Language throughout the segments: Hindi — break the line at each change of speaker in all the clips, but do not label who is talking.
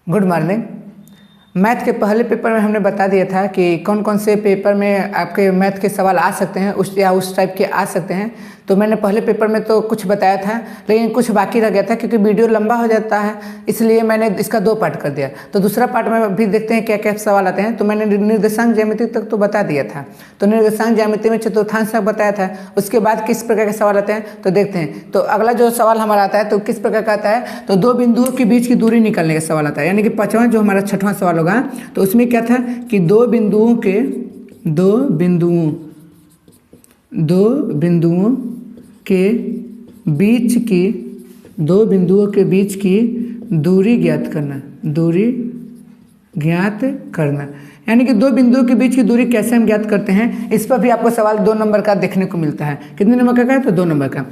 Good morning. मैथ के पहले पेपर में हमने बता दिया था कि कौन कौन से पेपर में आपके मैथ के सवाल आ सकते हैं, उस टाइप के आ सकते हैं। तो मैंने पहले पेपर में तो कुछ बताया था, लेकिन कुछ बाकी रह गया था क्योंकि वीडियो लंबा हो जाता है, इसलिए मैंने इसका 2 पार्ट कर दिया। तो दूसरा पार्ट में भी देखते हैं क्या क्या सवाल आते हैं। तो मैंने निर्देशांक ज्यामिति तक तो बता दिया था। तो निर्देशांक ज्यामिति में चतुर्थांश तक बताया था। उसके बाद किस प्रकार के सवाल आते हैं तो देखते हैं। तो अगला जो सवाल हमारा आता है तो किस प्रकार का आता है, तो 2 बिंदुओं के बीच की दूरी निकालने का सवाल आता है। यानी कि 5वां जो हमारा 6वां सवाल होगा, तो उसमें क्या था कि दो बिंदुओं के बीच की दूरी ज्ञात करना। यानी कि 2 बिंदुओं के बीच की दूरी कैसे हम ज्ञात करते हैं, इस पर भी आपको सवाल 2 नंबर का देखने को मिलता है। कितने नंबर का है, तो 2 नंबर का।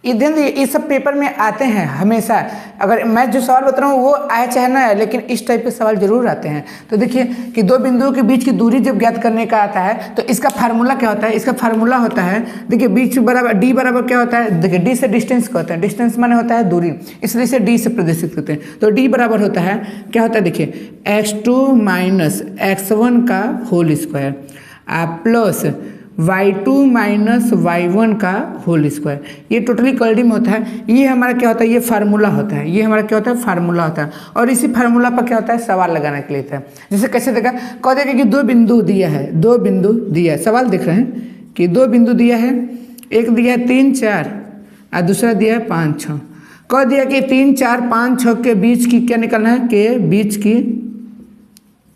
इस सब पेपर में आते हैं हमेशा। अगर मैं जो सवाल बता रहा हूँ वो आए चाहे ना आए, लेकिन इस टाइप के सवाल जरूर आते हैं। तो देखिए कि 2 बिंदुओं के बीच की दूरी जब ज्ञात करने का आता है तो इसका फार्मूला क्या होता है। इसका फार्मूला होता है, देखिए बीच बराबर डी बराबर क्या होता है, देखिए डी से डिस्टेंस का होता है। डिस्टेंस माने होता है दूरी, इसलिए इसे डी से प्रदर्शित करते हैं। तो डी बराबर होता है, क्या होता है देखिए, x2 माइनस x1 का whole square plus y2 minus y1 का होल स्क्वायर। ये टोटली कर्डिंग होता है। ये हमारा क्या होता है, ये फार्मूला होता है। ये हमारा क्या होता है, फार्मूला होता है। और इसी फार्मूला पर क्या होता है, सवाल लगाने के लिए था। जैसे कैसे देखा, कह देगा कि 2 बिंदु दिया है, 2 बिंदु दिया है। सवाल देख रहे हैं कि 2 बिंदु दिया है, एक दिया है 3, 4 और दूसरा दिया है 5, 6। कह दिया कि 3, 4, 5, 6 के बीच की क्या निकालना है, के बीच की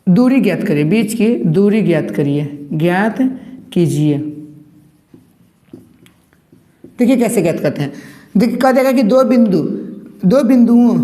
दूरी ज्ञात करिए। बीच की दूरी ज्ञात कीजिए। देखिए कैसे ज्ञात करते हैं। देखिए कह देगा कि 2 बिंदुओं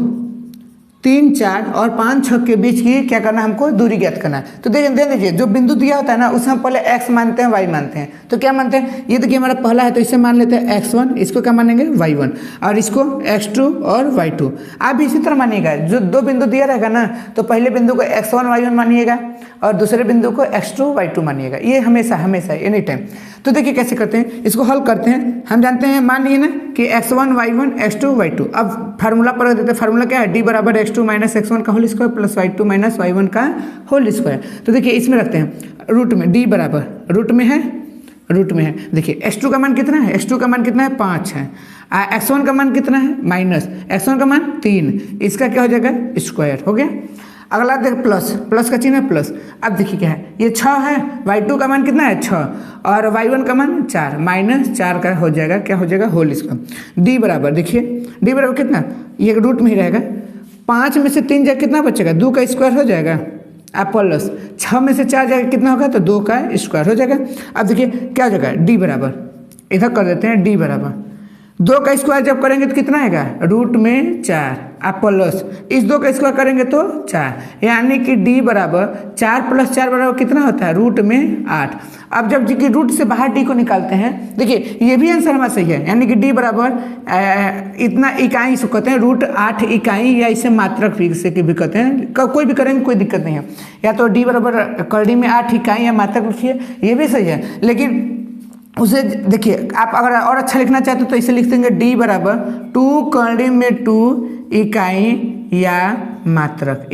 3, 4 और 5, 6 के बीच की क्या करना है, हमको दूरी ज्ञात करना है। तो दे दीजिए, जो बिंदु दिया होता है ना उसे हम पहले x मानते हैं, y मानते हैं। तो क्या मानते हैं, ये देखिए हमारा पहला है तो इसे मान लेते हैं x1, इसको क्या मानेंगे y1, और इसको x2 और y2। आप भी इसी तरह मानिएगा, जो 2 बिंदु दिया रहेगा ना तो पहले बिंदु को x1 y1 मानिएगा और दूसरे बिंदु को x2 y2 मानिएगा। ये हमेशा एनी टाइम। तो देखिए कैसे करते हैं, इसको हल करते हैं। हम जानते हैं, मान लीजिए ना कि x1 y1 x2 y2। अब फार्मूला पर देते हैं। फार्मूला क्या है, d बराबर x2 माइनस x1 का whole square plus y2 minus y1 का होल स्क्वायर। तो देखिए इसमें रखते हैं रूट में, d बराबर रूट में है। देखिए x2 का मान कितना है, x2 का मान कितना है, 5 है। x1 का मान कितना है, माइनस x1 का मान 3। इसका क्या हो जाएगा, स्क्वायर हो गया। अगला देख प्लस का चिन्ह है प्लस। अब देखिए क्या है, ये 6 है, y2 का मान कितना है 6 और y1 का मान 4, माइनस 4 का हो जाएगा, क्या हो जाएगा, होल स्क्वायर। डी बराबर देखिए, डी बराबर कितना, ये रूट में ही रहेगा। 5 में से 3 जाएगा कितना बचेगा, 2 का स्क्वायर हो जाएगा। आप प्लस 6 में से 4 जाएगा कितना होगा, तो 2 का स्क्वायर हो जाएगा। अब देखिए क्या हो जाएगा, डी बराबर, इधर कर देते हैं डी बराबर 2 का स्क्वायर जब करेंगे तो कितना आएगा, रूट में 4। आप प्लस इस 2 का स्क्वायर करेंगे तो 4, यानी कि d बराबर 4 प्लस 4 बराबर कितना होता है, रूट में 8। अब जब जी की रूट से बाहर d को निकालते हैं, देखिए ये भी आंसर हमारा सही है। यानी कि d बराबर इतना इकाई इसको कहते हैं, रूट 8 इकाई, या इसे मात्रक भी कहते हैं। कोई भी करेंगे कोई दिक्कत नहीं है। या तो d बराबर करड़ी में 8 इकाई या मात्रक लिखिए, ये भी सही है। लेकिन उसे देखिए, आप अगर और अच्छा लिखना चाहते हो तो इसे लिख देंगे d बराबर 2 करड़ी में 2 इकाई या मात्रक।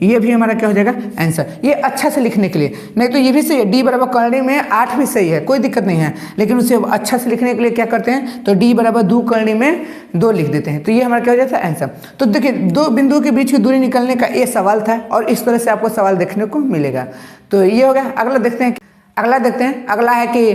ये भी हमारा क्या हो जाएगा, आंसर। ये अच्छा से लिखने के लिए, नहीं तो ये भी सही है, d बराबर करड़ी में 8 भी सही है, कोई दिक्कत नहीं है। लेकिन उसे अच्छा से लिखने के लिए क्या करते हैं, तो d बराबर 2 करड़ी में 2 लिख देते हैं। तो ये हमारा क्या हो जाता है, आंसर। तो देखिए 2 बिंदुओं के बीच की दूरी निकालने का ये सवाल था, और इस तरह से आपको सवाल देखने को मिलेगा। तो ये हो गया। अगला देखते हैं। अगला है कि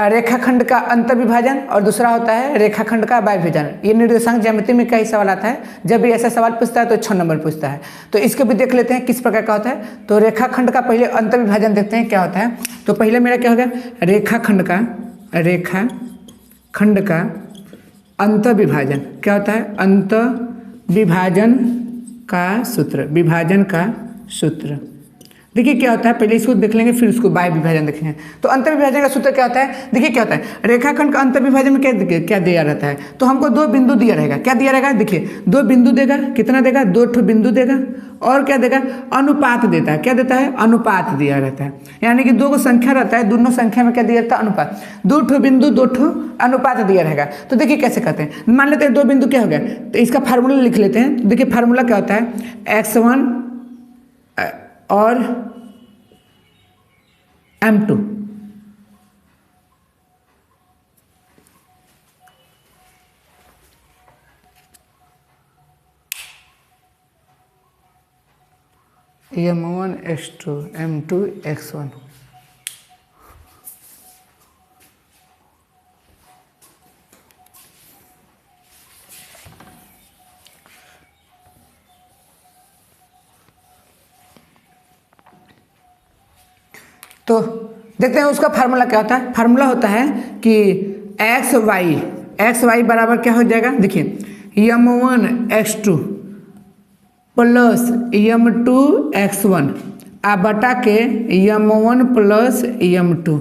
रेखाखंड का अंतर्विभाजन और दूसरा होता है रेखाखंड का वायविभाजन। ये निर्देशांक ज्यामिति में कई सवाल आता है। जब भी ऐसा सवाल पूछता है तो 6 नंबर पूछता है। तो इसको भी देख लेते हैं किस प्रकार का होता है। तो रेखाखंड का पहले अंतर्विभाजन देखते हैं क्या होता है। तो पहले मेरा क्या होगा, रेखाखंड का अंतर्विभाजन क्या होता है, अंतर्विभाजन का सूत्र, देखिए क्या होता है, पहले इसको देख लेंगे फिर उसको बाह्य विभाजन देखेंगे। तो अंतर विभाजन का सूत्र क्या होता है, देखिए क्या होता है, रेखाखंड का अंतर विभाजन में क्या दिया रहता है, तो हमको दो बिंदु दिया रहेगा। क्या दिया रहेगा, देखिए दो बिंदु देगा, कितना देगा, दो ठो बिंदु देगा, और क्या देगा, अनुपात देता है। क्या देता है, अनुपात दिया रहता है, यानी कि दो को संख्या रहता है, दोनों संख्या में क्या दिया रहता है, अनुपात। दो ठो बिंदु दो ठो अनुपात दिया रहेगा। तो देखिए कैसे करते हैं, मान लेते हैं दो बिंदु क्या हो गया, तो इसका फार्मूला लिख लेते हैं। देखिए फार्मूला क्या होता है, x1 और m2। m1 x2 m2 x1। तो देखते हैं उसका फार्मूला क्या होता है। फार्मूला होता है कि एक्स वाई बराबर क्या हो जाएगा, देखिए m1 x2 plus m2 x1 आ बटा के m1 प्लस m2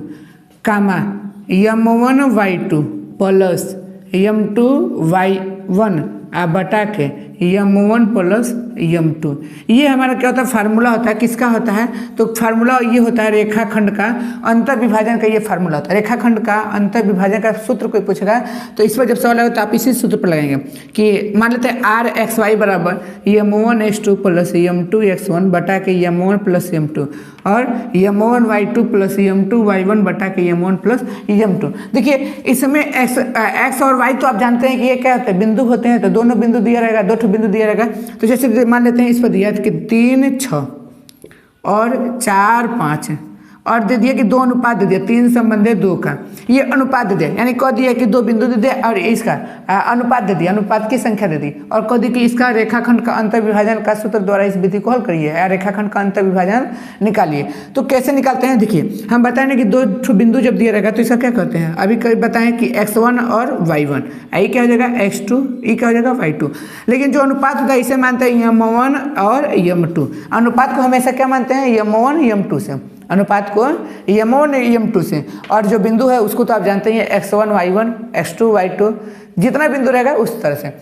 कामा m1 y2 plus m2 y1 आ बटा के m1 प्लस m2। ये हमारा क्या होता है, फार्मूला होता है। किसका होता है, तो फार्मूला ये होता है रेखाखंड का अंतर विभाजन का। ये फार्मूला होता है रेखाखंड का अंतर विभाजन का। सूत्र कोई पूछेगा तो इस पर जब सवाल आएगा तो आप इसी सूत्र पर लगाएंगे कि मान लेते हैं आर एक्स वाई बराबर m1 x2 plus m2 x1 बटा के m1 प्लस m2 और m1 y2 plus m2 y1 बटा के m1 प्लस m2। देखिए इसमें एक्स और वाई तो आप जानते हैं कि ये क्या होते हैं, बिंदु होते हैं। तो दोनों बिंदु दिया रहेगा, दो ठो बिंदु दिया रहेगा। तो जैसे मान लेते हैं इस पर दिया है कि 3 6 और 4 5 और दे दिया कि दो अनुपात दे दिया, 3 संबंधित 2 का ये अनुपात दे दिया, यानी कह दिया कि दो बिंदु दे दिया और इसका अनुपात दे दिया, अनुपात की संख्या दे दी और कह दी कि इसका रेखाखंड का अंतर विभाजन का सूत्र द्वारा इस विधि को हल करिए या रेखाखंड का अंतर विभाजन निकालिए। तो कैसे निकालते हैं, देखिए हम बताएंगे कि दो बिंदु जब दिया रहेगा तो इसका क्या करते हैं। अभी बताएं कि x1 और y1, ये क्या हो जाएगा x2, ये क्या हो जाएगा y2। लेकिन जो अनुपात होता है इसे मानते हैं m1 और m2। अनुपात को हमेशा क्या मानते हैं, m1 m2 से, अनुपात को m1 m2 से। और जो बिंदु है उसको तो आप जानते हैं x1 y1 x2 y2, जितना बिंदु रहेगा उस तरह से।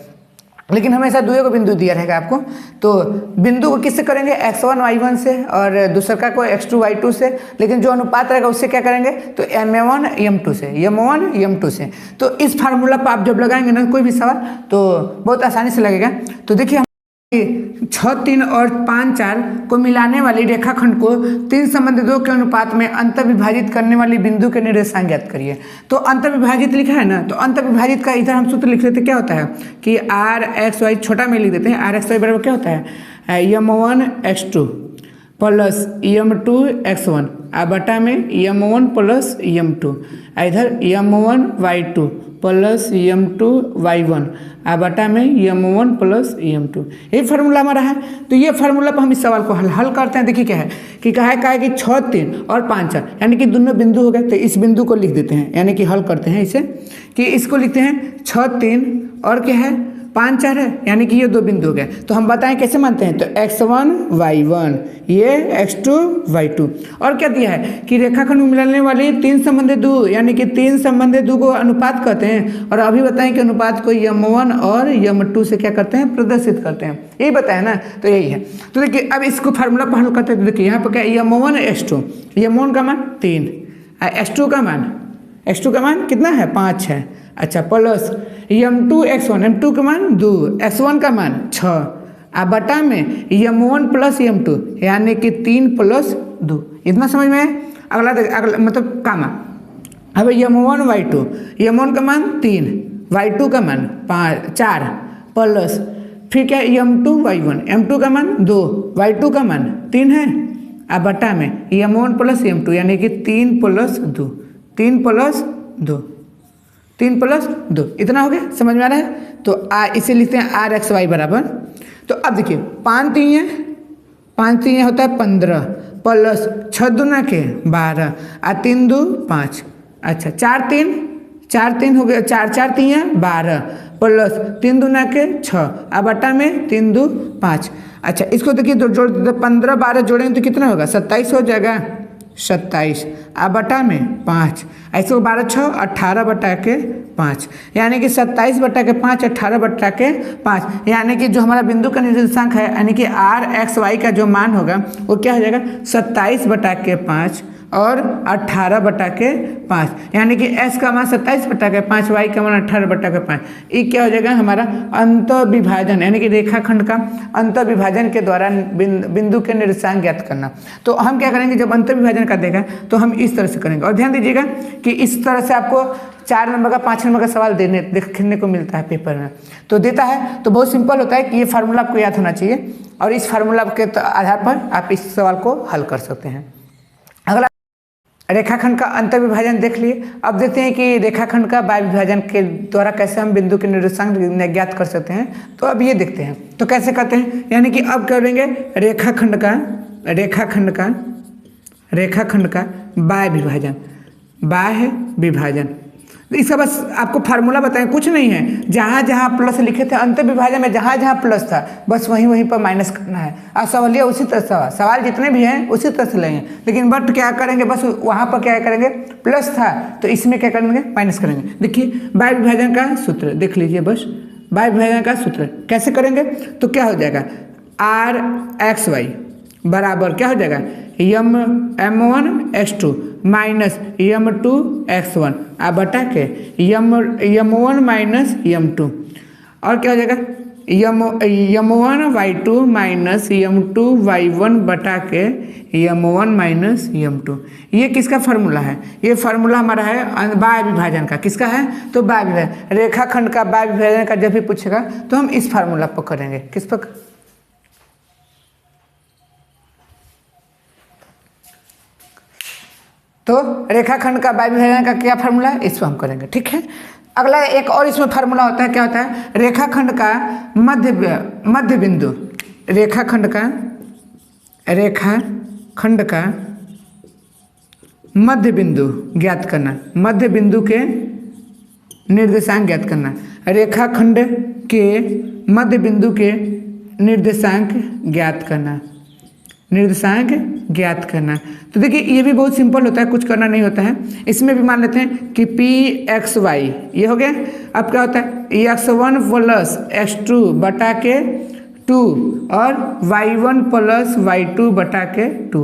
लेकिन हमेशा दुए को बिंदु दिया रहेगा आपको। तो बिंदु को किससे करेंगे, x1 y1 से और दूसरा को x2 y2 से। लेकिन जो अनुपात रहेगा उससे क्या करेंगे, तो m1 m2 से, m1 m2 से। तो इस फार्मूला पर आप जब लगाएंगे ना कोई भी सवाल तो बहुत आसानी से लगेगा। तो देखिए 6 3 और 5 4 को मिलाने वाली रेखाखंड को 3 संबंधित 2 के अनुपात में अंतर विभाजित करने वाली बिंदु के निर्देशांक ज्ञात करिए। तो अंतर विभाजित लिखा है ना, तो अंतर विभाजित का इधर हम सूत्र लिख लेते क्या होता है कि आर एक्स वाई छोटा में लिख देते हैं। आर एक्स वाई बराबर क्या होता है m1 x2 plus m2 x1 आ बटा में m1 प्लस m2, इधर m1 y2 plus m2 y1 आ बटा में m1 प्लस m2। ये फार्मूला हमारा है। तो ये फार्मूला पर हम इस सवाल को हल करते हैं। देखिए क्या है कि कहा है कि 6 3 और 5 4 यानी कि दोनों बिंदु हो गए। तो इस बिंदु को लिख देते हैं, यानी कि हल करते हैं इसे कि इसको लिखते हैं 6 3 और क्या है 5 4 है, यानी कि ये दो बिंदु हो गए। तो हम बताएं कैसे मानते हैं, तो x1 y1 ये x2 y2 और क्या दिया है कि रेखाखंड में मिलाने वाली 3 संबंधित 2 यानी कि 3 संबंधित 2 को अनुपात कहते हैं। और अभी बताएं कि अनुपात को m1 और m2 से क्या करते हैं, प्रदर्शित करते हैं। यही बताया ना, तो यही है। तो देखिए अब इसको फार्मूला पर हल करते हैं। देखिए यहाँ पर क्या m1 x2, m1 का मान 3, x2 का मान कितना है 5 है, अच्छा प्लस m2 x1, m2 का मान 2, x1 का मान 6 आ बटा में m1 प्लस m2 यानी कि 3 प्लस 2। इतना समझ में है। अगला मतलब कामा। अब m1 y2, m1 का मान 3, y2 का मान 4 प्लस फिर क्या m2 y1, m2 का मान 2, y2 का मान 3 है आ बटा में m1 प्लस m2 यानी कि 3 प्लस 2, 3 प्लस 2, 3 प्लस 2। इतना हो गया, समझ में आ रहा है। तो इसे लिखते हैं आर एक्स वाई बराबर। तो अब देखिए 5 3 होता है 15 प्लस 6 दूना के 12 आ 3 2 5, अच्छा 4 3 हो गया, 4 4 3 12 प्लस 3 दूना के 6 आ बटा में 3 2 5 अच्छा इसको देखिए तो जोड़ देते 15 12 जोड़ेंगे तो कितना होगा 27 हो जाएगा 27 अब बटा में 5 ऐसे 12 6 18 बटा के 5 यानी कि 27 बटा के 5 18 बटा के 5 यानी कि जो हमारा बिंदु का निर्देशांक है यानी कि आर एक्स वाई का जो मान होगा वो क्या हो जाएगा 27 बटा के 5 और 18 बटा के 5 यानी कि s का मान 27 बटा के 5 y का मान 18 बटा के 5 ये क्या हो जाएगा हमारा अंत विभाजन यानी कि रेखाखंड का अंत विभाजन के द्वारा बिंदु के निर्देशांक ज्ञात करना। तो हम क्या करेंगे जब अंत विभाजन का देगा तो हम इस तरह से करेंगे और ध्यान दीजिएगा कि इस तरह से आपको 4 नंबर का 5 नंबर का सवाल देखने को मिलता है पेपर में। तो देता है तो बहुत सिंपल होता है कि ये फार्मूला आपको याद होना चाहिए और इस फार्मूला के आधार पर आप इस सवाल को हल कर सकते हैं। अगला रेखाखंड का अंतर विभाजन देख लिए। अब देखते हैं कि रेखाखंड का बाह्य विभाजन के द्वारा कैसे हम बिंदु के निर्देशांक ज्ञात कर सकते हैं। तो अब ये देखते हैं तो कैसे करते हैं यानी कि अब करेंगे रेखाखंड का बाह्य विभाजन। इसका बस आपको फार्मूला बताएं कुछ नहीं है, जहाँ जहाँ प्लस लिखे थे अंतर विभाजन में जहाँ जहाँ प्लस था बस वहीं पर माइनस करना है। और सवालिया उसी तरह से सवाल जितने भी हैं उसी तरह से लेंगे, लेकिन बट क्या करेंगे बस वहाँ पर क्या करेंगे प्लस था तो इसमें क्या करेंगे माइनस करेंगे। देखिए बाह्य विभाजन का सूत्र देख लीजिए, बस बाह्य विभाजन का सूत्र कैसे करेंगे तो क्या हो जाएगा आर एक्स वाई बराबर क्या हो जाएगा m1 x2 minus m2 x1 अब बटा के m1 माइनस m2 और क्या हो जाएगा m1 y2 minus m2 y1 बटा के m1 माइनस m2। ये किसका फार्मूला है? ये फार्मूला हमारा है बाह्य विभाजन का। किसका है? तो बाह्य विभाजन रेखाखंड का बाह्य विभाजन का जब भी पूछेगा तो हम इस फार्मूला पर करेंगे। किस पर? तो रेखाखंड का बाह्य विभाजन का क्या फार्मूला है इस पर हम करेंगे, ठीक है। अगला एक और इसमें फार्मूला होता है, क्या होता है रेखाखंड का मध्य बिंदु रेखाखंड का मध्य बिंदु ज्ञात करना, मध्य बिंदु के निर्देशांक ज्ञात करना, रेखाखंड के मध्य बिंदु के निर्देशांक ज्ञात करना। तो देखिए ये भी बहुत सिंपल होता है, कुछ करना नहीं होता है। इसमें भी मान लेते हैं कि पी एक्स वाई ये हो गया। अब क्या होता है x1 प्लस x2 बटा के 2 और y1 प्लस y2 बटा के 2।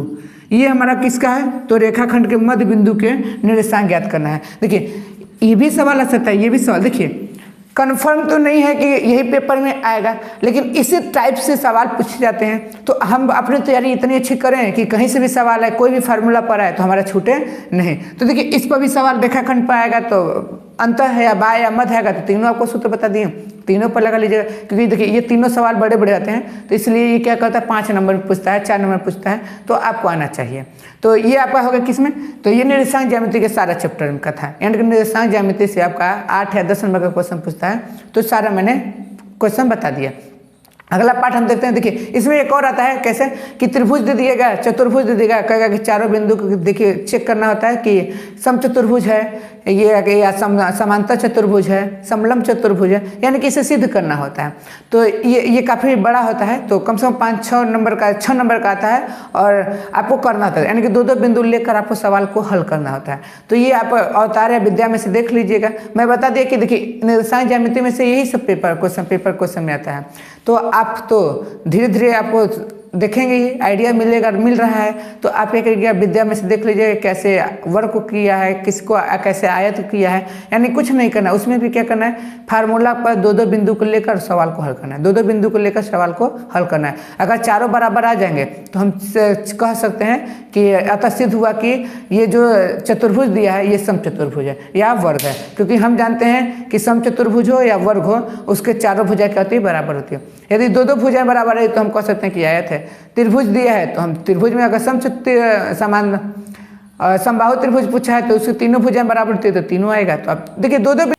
ये हमारा किसका है? तो रेखाखंड के मध्य बिंदु के निर्देशांक ज्ञात करना है। देखिए ये भी सवाल आ सकता है, ये भी सवाल देखिए कंफर्म तो नहीं है कि यही पेपर में आएगा, लेकिन इसी टाइप से सवाल पूछे जाते हैं। तो हम अपनी तैयारी इतनी अच्छी करें कि कहीं से भी सवाल है, कोई भी फार्मूला पर आए तो हमारा छूटे नहीं। तो देखिए इस पर भी सवाल रेखाखंड पर आएगा तो अंत है या बाय या मध्य आएगा तो तीनों आपको सूत्र बता दिए, तीनों पर लगा लीजिएगा। क्योंकि देखिए ये तीनों सवाल बड़े बड़े आते हैं तो इसलिए ये क्या करता है 5 नंबर में पूछता है, 4 नंबर में पूछता है, तो आपको आना चाहिए। तो ये आपका होगा किसमें? तो ये निर्देशांक ज्यामिति के सारा चैप्टर का था। यानी कि निर्देशांक ज्यामिति से आपका 8 या 10 नंबर का क्वेश्चन पूछता है, तो सारा मैंने क्वेश्चन बता दिया। अगला पार्ट हम देखते हैं। देखिए इसमें एक और आता है कैसे कि त्रिभुज दे दिएगा, चतुर्भुज दे देगा, कहेगा कि चारों बिंदु को देखिए चेक करना होता है कि समचतुर्भुज है ये या समांतर चतुर्भुज है, समलंब चतुर्भुज है, यानी कि इसे सिद्ध करना होता है। तो ये काफ़ी बड़ा होता है, तो कम से कम 5-6 नंबर का 6 नंबर का आता है और आपको करना होता है। यानी कि 2-2 बिंदु लेकर आपको सवाल को हल करना होता है। तो ये आप अवतार या विद्या में से देख लीजिएगा। मैं बता दिया कि देखिए निर्देशांक ज्यामिति में से यही सब पेपर क्वेश्चन में आता है। तो आप तो धीरे धीरे आपको देखेंगे ही आइडिया मिल रहा है। तो आप एक विद्या में से देख लीजिए कैसे वर्क को किया है, किसको कैसे आयत किया है, यानी कुछ नहीं करना। उसमें भी क्या करना है फार्मूला पर 2-2 बिंदु को लेकर सवाल को हल करना है, 2-2 बिंदु को लेकर सवाल को हल करना है। अगर चारों बराबर आ जाएंगे तो हम कह सकते हैं कि अतः सिद्ध हुआ कि ये जो चतुर्भुज दिया है ये समचतुर्भुज है या वर्ग है। क्योंकि हम जानते हैं कि समचतुर्भुज हो या वर्ग हो उसके चारों भुजाएं क्या होती है बराबर होती है। यदि 2-2 भुजाएं बराबर है तो हम कह सकते हैं कि आयत है। त्रिभुज दिया है तो हम त्रिभुज में अगर समबाहु त्रिभुज पूछा है तो उसकी तीनों भुजाएं बराबर होती है तो तीनों आएगा। तो आप देखिए 2-2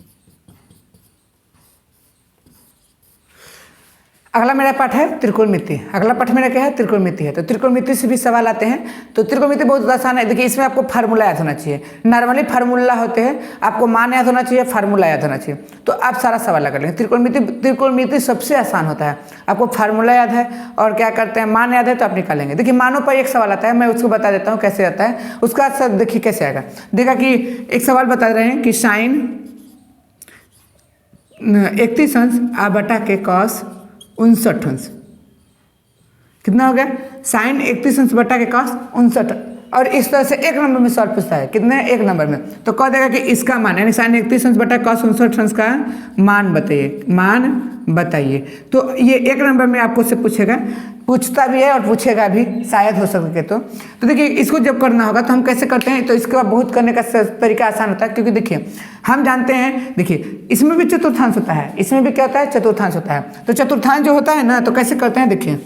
अगला मेरा पाठ है त्रिकोणमिति। अगला पाठ मेरा क्या है, त्रिकोणमिति है। तो त्रिकोणमिति से भी सवाल आते हैं। तो त्रिकोणमिति बहुत आसान है। देखिए इसमें आपको फार्मूला याद होना चाहिए। नॉर्मली फार्मूला होते हैं, आपको मान याद होना चाहिए, फार्मूला याद होना चाहिए, तो आप सारा सवाल कर लेंगे। त्रिकोणमिति सबसे आसान होता है। आपको फार्मूला याद है और क्या करते हैं, मान याद है, तो आप निकालेंगे। देखिए मानों पर एक सवाल आता है, मैं उसको बता देता हूँ कैसे आता है। उसका सब देखिए कैसे आएगा। देखा कि एक सवाल बता रहे हैं कि साइन 31 अंश आ बटा के कॉस 59 अंश कितना हो गया, साइन 31 अंश बटा के कॉस 59। और इस तरह से एक नंबर में सवाल पूछता है, कितने, एक नंबर में। तो कह देगा कि इसका मान यानी साइन 31 अंश बटा कॉस 59 अंश का मान बताइए, मान बताइए। तो ये एक नंबर में आपको से पूछेगा, पूछता भी है और पूछेगा भी, शायद हो सके तो देखिए इसको जब करना होगा तो हम कैसे करते हैं। तो इसके बाद बहुत करने का तरीका आसान होता है, क्योंकि देखिए हम जानते हैं, देखिए इसमें भी चतुर्थांश होता है, इसमें भी क्या होता है, चतुर्थांश होता है। तो चतुर्थांश जो होता है ना, तो कैसे करते हैं, देखिए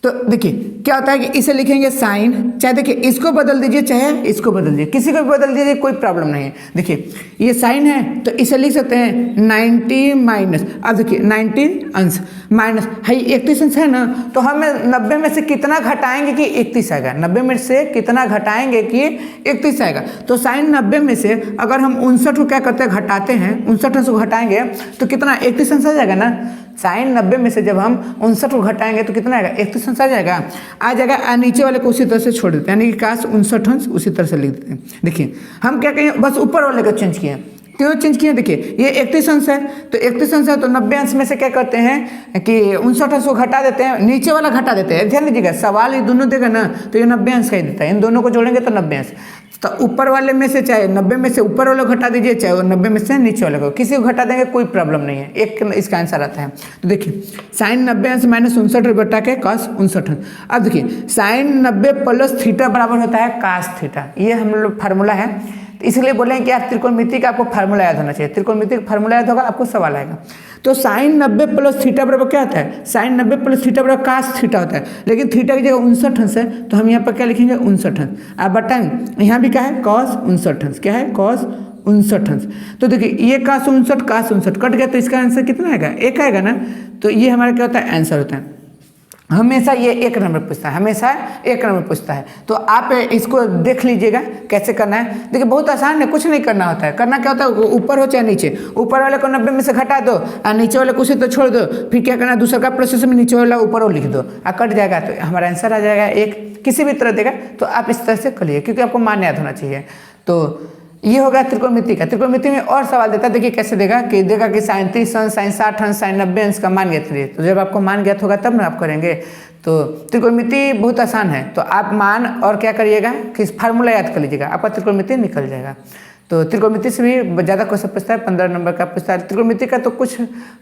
तो देखिए क्या होता है कि इसे लिखेंगे साइन, चाहे देखिए इसको बदल दीजिए चाहे इसको बदल दीजिए, किसी को भी बदल दीजिए, कोई प्रॉब्लम नहीं है। देखिए ये साइन है तो इसे लिख सकते हैं 90 माइनस, अब देखिए 90 अंश माइनस है 31 अंश है ना, तो हम 90 में से कितना घटाएंगे कि 31 आएगा। 90 में से कितना घटाएंगे कि 31 आएगा। तो साइन 90 में से अगर हम 59 को क्या करते हैं, घटाते हैं, 59 अंश को घटाएंगे तो कितना, 31 अंश आ जाएगा ना। साइन 90 में से जब हम 59 को घटाएंगे तो कितना आएगा, 31 अंश आ जाएगा, आ जाएगा। नीचे वाले को उसी तरह से छोड़ देते हैं, यानी कि काश 59 अंश उसी तरह से लिख देते हैं। देखिए हम क्या कहें, बस ऊपर वाले को चेंज किए। क्यों चेंज किए, देखिए ये 31 अंश है, तो 31 अंश है तो 90 अंश में से क्या करते हैं कि 59 अंश को घटा देते हैं, नीचे वाला घटा देते हैं। ध्यान दीजिएगा सवाल ये दोनों देगा ना, तो ये 90 अंश का ही देता है। इन दोनों को जोड़ेंगे तो 90 अंश। तो ऊपर वाले में से चाहे 90 में से ऊपर वाले घटा दीजिए, चाहे वो 90 में से नीचे वाले को, किसी को घटा देंगे कोई प्रॉब्लम नहीं है। एक इसका आंसर आता है। तो देखिए साइन 90 अंश माइनस 59 बटा के कॉस 59 अंश। अब देखिए साइन 90 प्लस थीटा बराबर होता है कास थीटा, ये हम लोग फार्मूला है। तो इसलिए बोलें कि आप त्रिकोणमिति का आपको फार्मूला याद होना चाहिए। त्रिकोणमिति का फार्मूला याद होगा आपको सवाल आएगा। तो साइन 90 प्लस थीटा बराबर क्या होता है, साइन 90 प्लस थीटा बराबर कास थीटा होता है। लेकिन थीटा की जगह 59 अंश है, तो हम यहाँ पर क्या लिखेंगे, 59 अंश। आप बताएंगे यहाँ भी क्या है, कॉस 59 अंश, क्या है, कॉस 59 अंश। तो देखिए ये कास 59 कट गया, तो इसका आंसर कितना आएगा, एक आएगा ना। तो ये हमारा क्या होता है, आंसर होता है। हमेशा ये एक नंबर पूछता है, हमेशा एक नंबर पूछता है। तो आप इसको देख लीजिएगा कैसे करना है। देखिए बहुत आसान है, कुछ नहीं करना होता है। करना क्या होता है, ऊपर हो चाहे नीचे, ऊपर वाले को 90 में से घटा दो और नीचे वाले को उसी तो छोड़ दो। फिर क्या करना है, दूसरा का प्रोसेस में नीचे वाला ऊपर वो लिख दो और कट जाएगा, तो हमारा आंसर आ जाएगा एक। किसी भी तरह देगा तो आप इस तरह से कर लीजिए, क्योंकि आपको मान याद होना चाहिए। तो ये होगा त्रिकोणमिति का। त्रिकोणमिति में और सवाल देता है, देखिए कैसे देगा कि साइन 30 अंश, साइन 60 अंश, साइन 90 अंश का मान ज्ञात करिए। तो जब आपको मान ज्ञात होगा तब ना आप करेंगे। तो त्रिकोणमिति बहुत आसान है। तो आप मान और क्या करिएगा कि फार्मूला याद कर लीजिएगा, आपका त्रिकोणमिति निकल जाएगा। तो त्रिकोणमिति से भी ज़्यादा क्वेश्चन पूछता है, 15 नंबर का पूछता है। त्रिकोणमिति का तो कुछ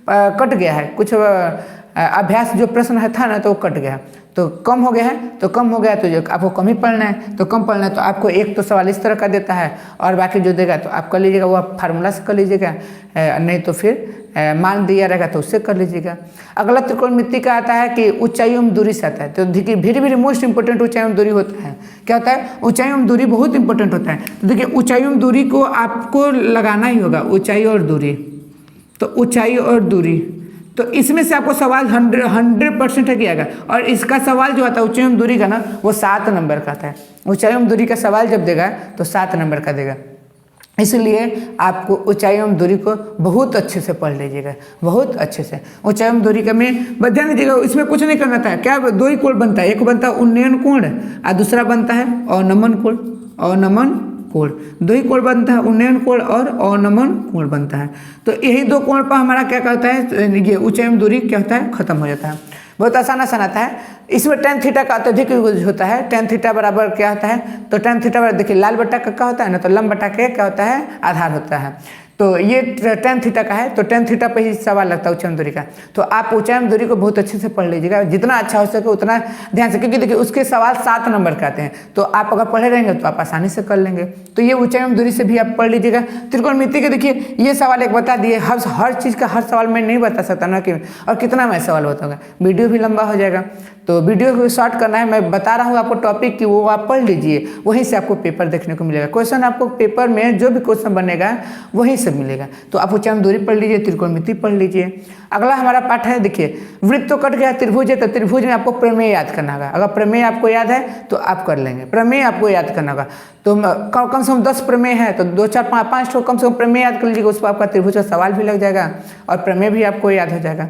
कट गया है, कुछ अभ्यास जो प्रश्न है था ना, तो वो कट गया, तो कम हो गया है। तो कम हो गया तो जो आपको कम ही पढ़ना है, तो कम पढ़ना है तो आपको एक तो सवाल इस तरह का देता है और बाकी जो देगा तो आप कर लीजिएगा, वो आप फार्मूला से कर लीजिएगा, नहीं तो फिर मान दिया रहेगा तो उससे कर लीजिएगा। अगला त्रिकोणमिति का आता है कि ऊंचाई एवं दूरी से आता है। तो देखिए वेरी मोस्ट इंपॉर्टेंट ऊंचाई एवं दूरी होता है। क्या होता है, ऊंचाई एवं दूरी बहुत इंपॉर्टेंट होता है। तो देखिए ऊंचाई एवं दूरी को आपको लगाना ही होगा, ऊंचाई और दूरी। तो ऊंचाई और दूरी, तो इसमें से आपको सवाल 100% है कि आएगा। और इसका सवाल जो आता है ऊंचाई एवं दूरी का ना, वो 7 नंबर का आता है। ऊंचाई एवं दूरी का सवाल जब देगा तो 7 नंबर का देगा। इसलिए आपको ऊंचाई एवं दूरी को बहुत अच्छे से पढ़ लीजिएगा, बहुत अच्छे से। ऊंचाई एवं दूरी का में ध्यान दीजिएगा, इसमें कुछ नहीं करना था। क्या, 2 ही कोण बनता है, एक बनता है उन्नयन कोण और दूसरा बनता है अवनमन कोण। अवनमन कोण, 2 ही कोण बनता है, उन्नयन कोण और अवनमन कोण बनता है। तो यही 2 कोण पर हमारा क्या करता है, ये ऊंचाई एवं दूरी क्या होता है, खत्म हो जाता है। बहुत आसान आता है। इसमें tan थीटा का अत्यधिक यूज होता है। tan थीटा बराबर क्या होता है, तो tan थीटा बराबर देखिए लाल बटा का क्या होता है ना, तो लंब बटा के क्या होता है, आधार होता है। तो ये tan थीटा का है, तो tan थीटा पे ही सवाल लगता है ऊंचाई एवं दूरी का। तो आप ऊंचाई एवं दूरी को बहुत अच्छे से पढ़ लीजिएगा, जितना अच्छा हो सके उतना ध्यान से, क्योंकि देखिए उसके सवाल 7 नंबर के आते हैं। तो आप अगर पढ़े रहेंगे तो आप आसानी से कर लेंगे। तो ये ऊंचाई एवं दूरी से भी आप पढ़ लीजिएगा। त्रिकोणमिति के देखिए ये सवाल एक बता दिए, हर चीज़ का हर सवाल मैं नहीं बता सकता ना, कि और कितना मैं सवाल बताऊँगा, वीडियो भी लंबा हो जाएगा। तो वीडियो को शॉर्ट करना है, मैं बता रहा हूँ आपको टॉपिक कि वो आप पढ़ लीजिए, वहीं से आपको पेपर देखने को मिलेगा। क्वेश्चन आपको पेपर में जो भी क्वेश्चन बनेगा वहीं सब मिलेगा। तो आप उच्चारण दूरी पढ़ लीजिए, त्रिकोणमिति पढ़ लीजिए। अगला हमारा पाठ है, देखिए वृत्त तो कट गया, त्रिभुज है, तो त्रिभुज में आपको प्रमेय याद करना होगा। अगर प्रमेय आपको याद है तो आप कर लेंगे, प्रमेय आपको याद करना होगा। तो कम से कम 10 प्रमेय है, तो 2 4 5 ठो कम से कम प्रमेय याद कर लीजिएगा, उसको आपका त्रिभुज का सवाल भी लग जाएगा और प्रमेय भी आपको याद हो जाएगा।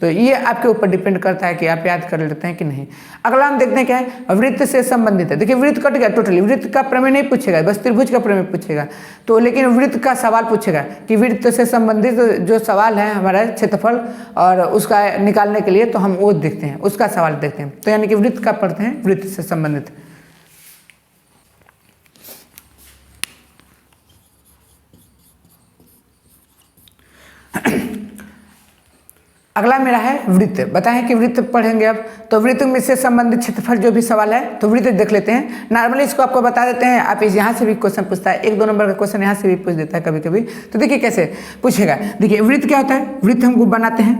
तो ये आपके ऊपर डिपेंड करता है कि आप याद कर लेते हैं कि नहीं। अगला हम देखते हैं क्या है, वृत्त से संबंधित है। देखिए वृत्त कट गया टोटली, वृत्त का प्रमेय नहीं पूछेगा, बस त्रिभुज का प्रमेय पूछेगा। तो लेकिन वृत्त का सवाल पूछेगा कि वृत्त से संबंधित जो सवाल है हमारा क्षेत्रफल और उसका निकालने के लिए, तो हम वो देखते हैं, उसका सवाल देखते हैं। तो यानी कि वृत्त का पढ़ते हैं, वृत्त से संबंधित। अगला मेरा है वृत्त। बताएं कि वृत्त पढ़ेंगे अब, तो वृत्त में से संबंधित क्षेत्रफल जो भी सवाल है, तो वृत्त देख लेते हैं। नॉर्मली इसको आपको बता देते हैं, आप इस यहाँ से भी क्वेश्चन पूछता है, 1-2 नंबर का क्वेश्चन यहाँ से भी पूछ देता है कभी कभी। तो देखिए कैसे पूछेगा। देखिए वृत्त क्या होता है, वृत्त हमको बनाते हैं।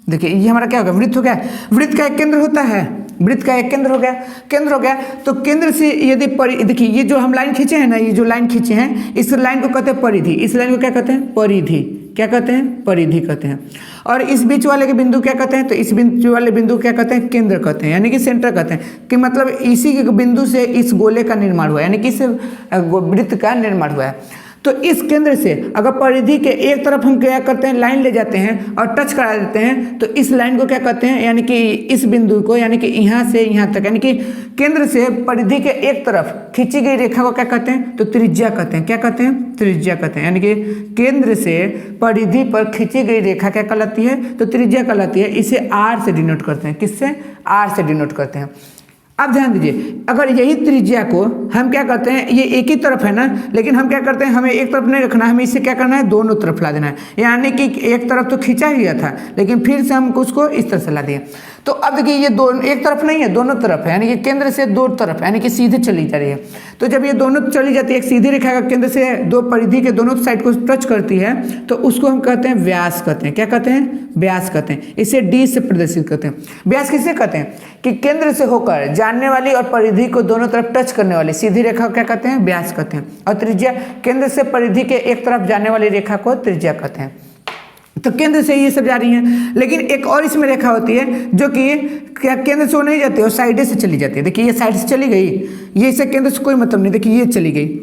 देखिए ये हमारा क्या होगा, वृत्त हो गया। वृत्त का एक केंद्र होता है, वृत्त का एक केंद्र हो गया, केंद्र हो गया। तो केंद्र से यदि देखिए ये जो हम लाइन खींचे हैं ना, ये जो लाइन खींचे हैं, इस लाइन को कहते हैं परिधि। इस लाइन को क्या कहते हैं, परिधि। क्या कहते हैं, परिधि कहते हैं। और इस बीच वाले के बिंदु क्या कहते हैं, तो इस बीच वाले बिंदु क्या कहते हैं, केंद्र कहते हैं, यानी कि सेंटर कहते हैं। कि मतलब इसी के बिंदु से इस गोले का निर्माण हुआ है, यानी कि इस वृत्त का निर्माण हुआ है। तो इस केंद्र से अगर परिधि के एक तरफ हम क्या करते हैं, लाइन ले जाते हैं और टच करा देते हैं, तो इस लाइन को क्या कहते हैं, यानी कि इस बिंदु को, यानी कि यहाँ से यहाँ तक, यानी कि केंद्र से परिधि के एक तरफ खींची गई रेखा को क्या कहते हैं, तो त्रिज्या कहते हैं। क्या कहते हैं, त्रिज्या कहते हैं। यानी कि केंद्र से परिधि पर खींची गई रेखा क्या कहलाती है, तो त्रिज्या कहलाती है। इसे आर से डिनोट करते हैं। किससे, आर से डिनोट करते हैं। अब ध्यान दीजिए, अगर यही त्रिज्या को हम क्या करते हैं, ये एक ही तरफ है ना, लेकिन हम क्या करते हैं, हमें एक तरफ नहीं रखना, हमें इसे क्या करना है, दोनों तरफ ला देना है। यानी कि एक तरफ तो खींचा ही गया था, लेकिन फिर से हम उसको इस तरह से ला दिए। तो अब देखिए ये दोनों एक तरफ नहीं है, दोनों तरफ है, यानी कि केंद्र से दो तरफ, यानी कि सीधे चली जा रही है। तो जब ये दोनों चली जाती है, एक सीधी रेखा का केंद्र से दो परिधि के दोनों साइड को टच करती है, तो उसको हम कहते हैं व्यास कहते हैं। क्या कहते हैं, व्यास कहते हैं। इसे डी से प्रदर्शित करते हैं। व्यास किसे कहते हैं, कि केंद्र से होकर जानने वाली और परिधि को दोनों तरफ टच करने वाली सीधी रेखा को क्या कहते हैं, व्यास कहते हैं। और त्रिज्या, केंद्र से परिधि के एक तरफ जाने वाली रेखा को त्रिज्या कहते हैं। तो केंद्र से ये सब जा रही हैं, लेकिन एक और इसमें रेखा होती है जो कि क्या केंद्र से वो नहीं जाती है, वो साइड से चली जाती है। देखिए ये साइड से चली गई, ये इससे केंद्र से कोई मतलब नहीं। देखिए ये चली गई,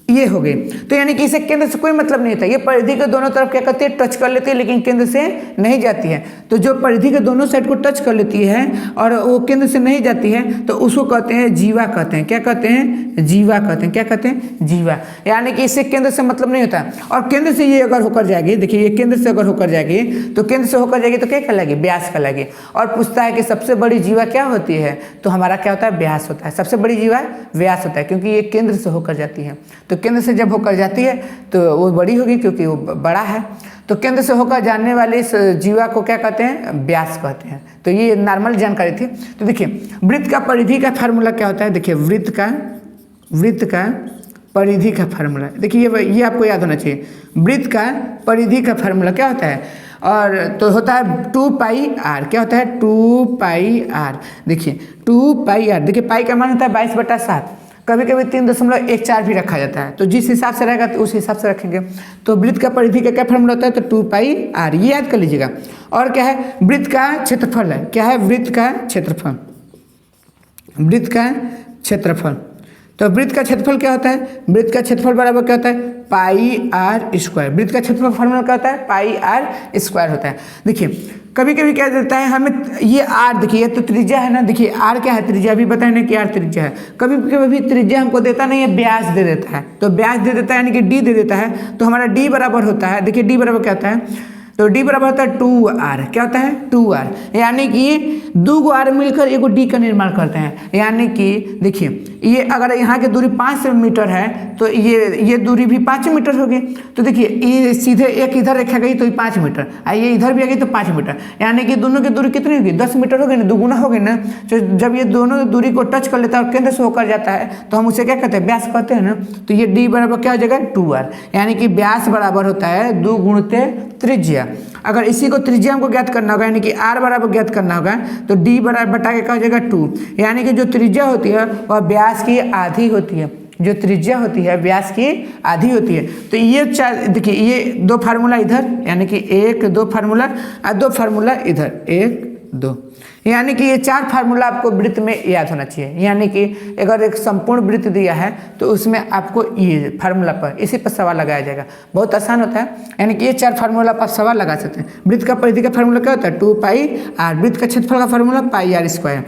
ये हो गई। तो यानी कि इसे केंद्र से कोई मतलब नहीं था। ये परिधि के दोनों तरफ क्या करती है, टच कर लेती है, लेकिन केंद्र से नहीं जाती है। तो जो परिधि के दोनों साइड को टच कर लेती है और वो केंद्र से नहीं जाती है, तो उसको कहते हैं जीवा कहते हैं। क्या कहते हैं, जीवा कहते हैं। क्या कहते हैं, जीवा। यानी कि इससे केंद्र से मतलब नहीं होता। और केंद्र से ये अगर होकर जाएगी, देखिए ये केंद्र से अगर होकर जाएगी, तो केंद्र से होकर जाएगी तो क्या कहलाएगी, व्यास कहलाएगी। और पूछता है कि सबसे बड़ी जीवा क्या होती है, तो हमारा क्या होता है, व्यास होता है। सबसे बड़ी जीवा व्यास होता है, क्योंकि ये केंद्र से होकर जाती है। तो केंद्र से जब होकर जाती है तो वो बड़ी होगी, क्योंकि वो बड़ा है। तो केंद्र से होकर जाने वाली इस जीवा को क्या कहते हैं, व्यास कहते हैं। तो ये नॉर्मल जानकारी थी। तो देखिए वृत्त का परिधि का फार्मूला क्या होता है। देखिए वृत्त का परिधि का फार्मूला, देखिए ये आपको याद होना चाहिए। वृत्त का परिधि का फार्मूला क्या होता है, और तो होता है 2πr। क्या होता है, 2πr। देखिए 2πr, देखिए पाई का मान होता है 22/7। कभी कभी 3.14 भी रखा जाता है। तो जिस हिसाब से रहेगा तो उस हिसाब से रखेंगे। तो वृत्त का परिधि का क्या फार्मूला होता है, तो 2πr, ये याद कर लीजिएगा। और क्या है, वृत्त का क्षेत्रफल है। क्या है, वृत्त का क्षेत्रफल। वृत्त का क्षेत्रफल, तो वृत्त का क्षेत्रफल क्या होता है, वृत्त का क्षेत्रफल बराबर क्या होता है, πr²। वृत्त का क्षेत्रफल फार्मूला क्या होता है, πr² होता है। देखिए कभी कभी क्या देता है हमें, ये आर, देखिए ये तो त्रिज्या है ना। देखिए आर क्या है, त्रिज्या भी बताए ना कि आर त्रिज्या है। कभी कभी त्रिज्या हमको देता नहीं है, व्यास दे देता है। तो व्यास दे देता है, यानी कि डी दे देता है। तो हमारा डी बराबर होता है, देखिए डी बराबर क्या होता है, तो डी बराबर होता है 2r। क्या होता है, 2r। यानी कि 2 आर मिलकर एगो डी का निर्माण करते हैं। यानी कि देखिए ये अगर यहाँ की दूरी 5 मीटर है, तो ये दूरी भी 5 मीटर होगी। तो देखिए ये सीधे एक इधर रखा गई तो ये 5 मीटर, ये इधर भी आ गई तो 5 मीटर। यानी कि दोनों की दूरी कितनी होगी, 10 मीटर होगी ना, दुगुना होगी ना। तो जब ये दोनों दूरी को टच कर लेता है और केंद्र से होकर जाता है, तो हम उसे क्या कहते हैं, व्यास कहते हैं ना। तो ये डी बराबर क्या हो जाएगा, 2r। यानी कि व्यास बराबर होता है 2 गुणित त्रिज्या। अगर इसी को त्रिज्या हमको ज्ञात करना होगा, यानी कि r बराबर ज्ञात करना होगा, तो d बराबर बटा के क्या हो जाएगा 2। यानी कि जो त्रिज्या होती है वह व्यास की आधी होती है। जो त्रिज्या होती है व्यास की आधी होती है। तो ये चार देखिए, ये दो फार्मूला इधर, यानी कि 1 2 फार्मूला और 2 फार्मूला इधर 1 2, यानी कि ये 4 फार्मूला आपको वृत्त में याद होना चाहिए। यानी कि अगर एक संपूर्ण वृत्त दिया है तो उसमें आपको ये फार्मूला पर, इसी पर सवाल लगाया जाएगा। बहुत आसान होता है, यानी कि ये 4 फार्मूला पर सवाल लगा सकते हैं। वृत्त का परिधि का फार्मूला क्या होता है 2 पाई आर, वृत्त का क्षेत्रफल का फार्मूला पाई आर स्क्वायर।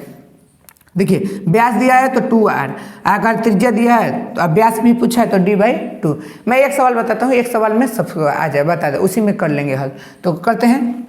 देखिए व्यास दिया है तो 2r, अगर त्रिज्या दिया है तो अब व्यास भी पूछा है तो d/2। मैं एक सवाल बताता हूँ, एक सवाल में सब आ जाए, बता दे, उसी में कर लेंगे हल। तो करते हैं।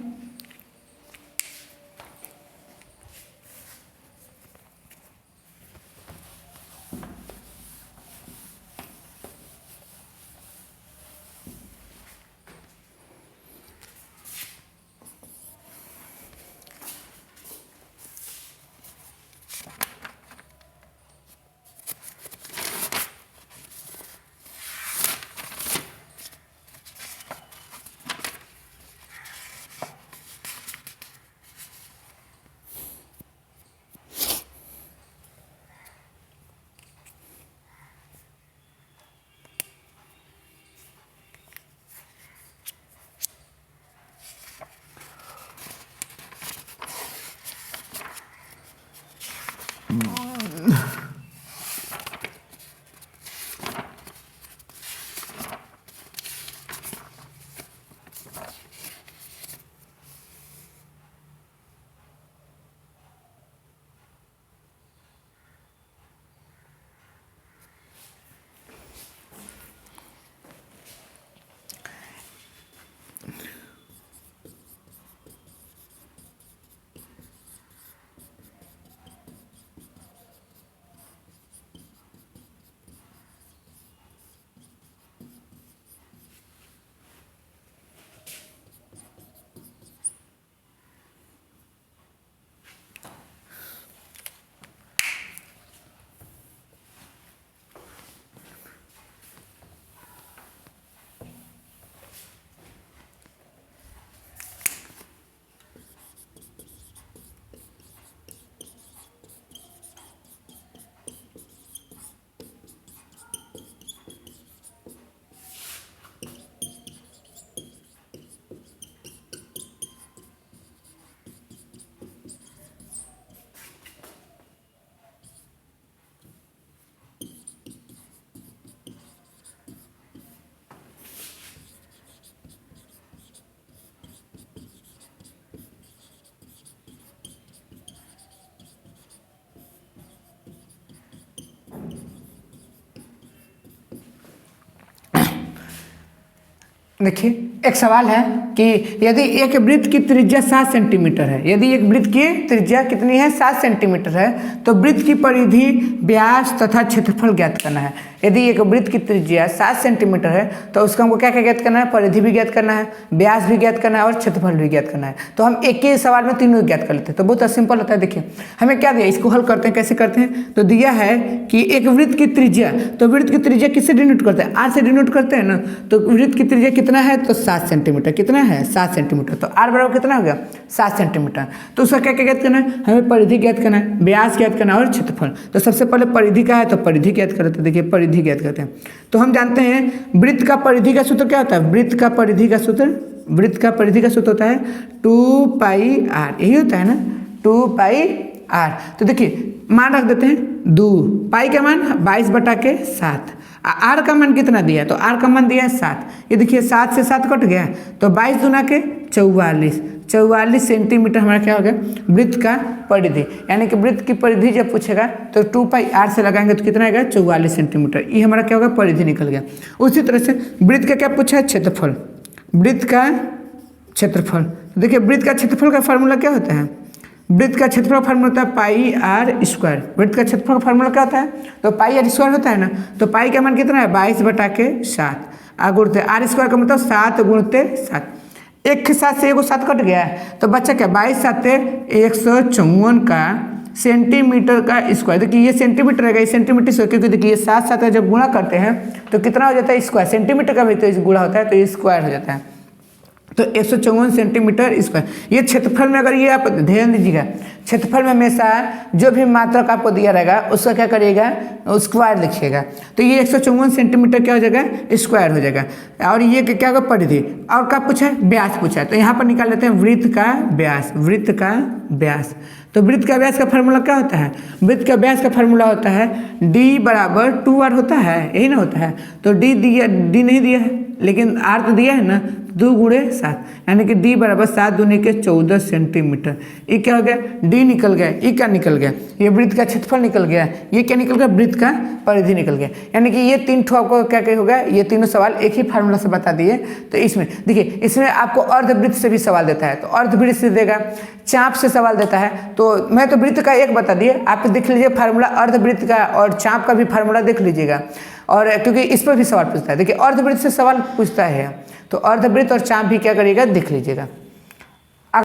देखिए एक सवाल है कि यदि एक वृत्त की त्रिज्या 7 सेंटीमीटर है, यदि एक वृत्त की त्रिज्या कितनी है 7 सेंटीमीटर है, तो वृत्त की परिधि, व्यास तथा क्षेत्रफल ज्ञात करना है। यदि एक वृत्त की त्रिज्या 7 सेंटीमीटर है तो उसका हमको क्या क्या ज्ञात करना है, परिधि भी ज्ञात करना है, व्यास भी ज्ञात करना है और क्षेत्रफल भी ज्ञात करना है। तो हम एक ही सवाल में तीनों ज्ञात कर लेते हैं, तो बहुत सिंपल होता है। देखिए हमें क्या दिया, इसको हल करते हैं, कैसे करते हैं। तो दिया है कि एक वृत्त की त्रिज्या, तो वृत्त की त्रिज्या किससे डिनोट करते हैं, आर से डिनोट करते हैं ना। तो वृत्त की त्रिज्या कितना है, तो 7 सेंटीमीटर। कितना है 7 सेंटीमीटर। तो आर बराबर कितना हो गया 7 सेंटीमीटर। तो उसका क्या क्या ज्ञात करना है, हमें परिधि ज्ञात करना है, व्यास ज्ञात करना है और क्षेत्रफल। तो सबसे पहले परिधि का है तो परिधि ज्ञात करते हैं। देखिए परिधि ज्ञात करते हैं, तो हम जानते हैं वृत्त का परिधि का सूत्र क्या होता है, वृत्त का परिधि का सूत्र होता है 2 पाई आर, यही होता है ना 2 पाई आर। तो देखिए मान रख देते हैं 2, पाई का मान 22/7, आर का मान कितना दिया है, तो आर का मान दिया है 7। ये देखिए 7 से 7 कट गया, तो 22 दूना के 44 सेंटीमीटर हमारा क्या हो गया, वृत्त का परिधि। यानी कि वृत्त की परिधि जब पूछेगा तो 2 पाई आर से लगाएंगे तो कितना आएगा 44 सेंटीमीटर। ये हमारा क्या होगा, परिधि निकल गया। उसी तरह से वृत्त का क्या पूछा है, क्षेत्रफल, वृत्त का क्षेत्रफल। देखिए वृत्त का क्षेत्रफल का फार्मूला क्या होता है, वृत्त का क्षेत्रफल फार्मूला होता है पाई आर स्क्वायर। वृत्त का क्षेत्रफल का फार्मूला क्या होता है, तो पाई आर स्क्वायर होता है ना। तो पाई का मान कितना है 22/7, गुणते आर स्क्वायर का मतलब 7 × 7, एक के साथ से एगो 7 कट गया है, तो बच्चा क्या 22 7 154 का सेंटीमीटर का स्क्वायर। देखिए ये सेंटीमीटर है, ये सेंटीमीटर स्क्वायर, क्योंकि देखिए 7 7 जब गुणा करते हैं तो कितना हो जाता है स्क्वायर, सेंटीमीटर का भी तो गुणा होता है तो ये स्क्वायर हो जाता है। तो 154 सेंटीमीटर स्क्वायर। ये क्षेत्रफल में अगर ये आप ध्यान दीजिएगा, क्षेत्रफल में हमेशा जो भी मात्रक आपको दिया रहेगा उसका क्या करिएगा, स्क्वायर लिखिएगा। तो ये 154 सेंटीमीटर क्या हो जाएगा, स्क्वायर हो जाएगा। और ये क्या होगा, परिधि। और क्या पूछा है, व्यास पूछा है। तो यहाँ पर निकाल लेते हैं वृत्त का व्यास, वृत्त का व्यास। तो वृत्त का व्यास का फार्मूला क्या होता है, वृत्त का व्यास का फार्मूला होता है d बराबर 2r होता है, यही ना होता है। तो d दिया, d नहीं दिया है लेकिन r तो दिया है ना, 2 गुणे 7, यानी कि d बराबर 7 दूनी के 14 सेंटीमीटर। ये क्या हो गया, d निकल गया, ये क्या निकल गया, ये वृत्त का क्षेत्रफल निकल गया, ये क्या निकल गया, वृत्त का परिधि निकल गया। यानी कि ये 3 ठो आपको क्या क्या होगा, ये तीनों सवाल एक ही फार्मूला से बता दिए। तो इसमें देखिए, इसमें आपको अर्धवृत्त से भी सवाल देता है, तो अर्धवृत्त से देगा, चाप से सवाल देता है। तो मैं तो वृत्त का एक बता दिए, आप देख लीजिए फार्मूला अर्धवृत्त का और चाप का भी फार्मूला देख लीजिएगा। और क्योंकि इस पर भी सवाल पूछता है, देखिए अर्धवृत्त से सवाल पूछता है, तो अर्धवृत्त और चाप भी क्या करिएगा, देख लीजिएगा।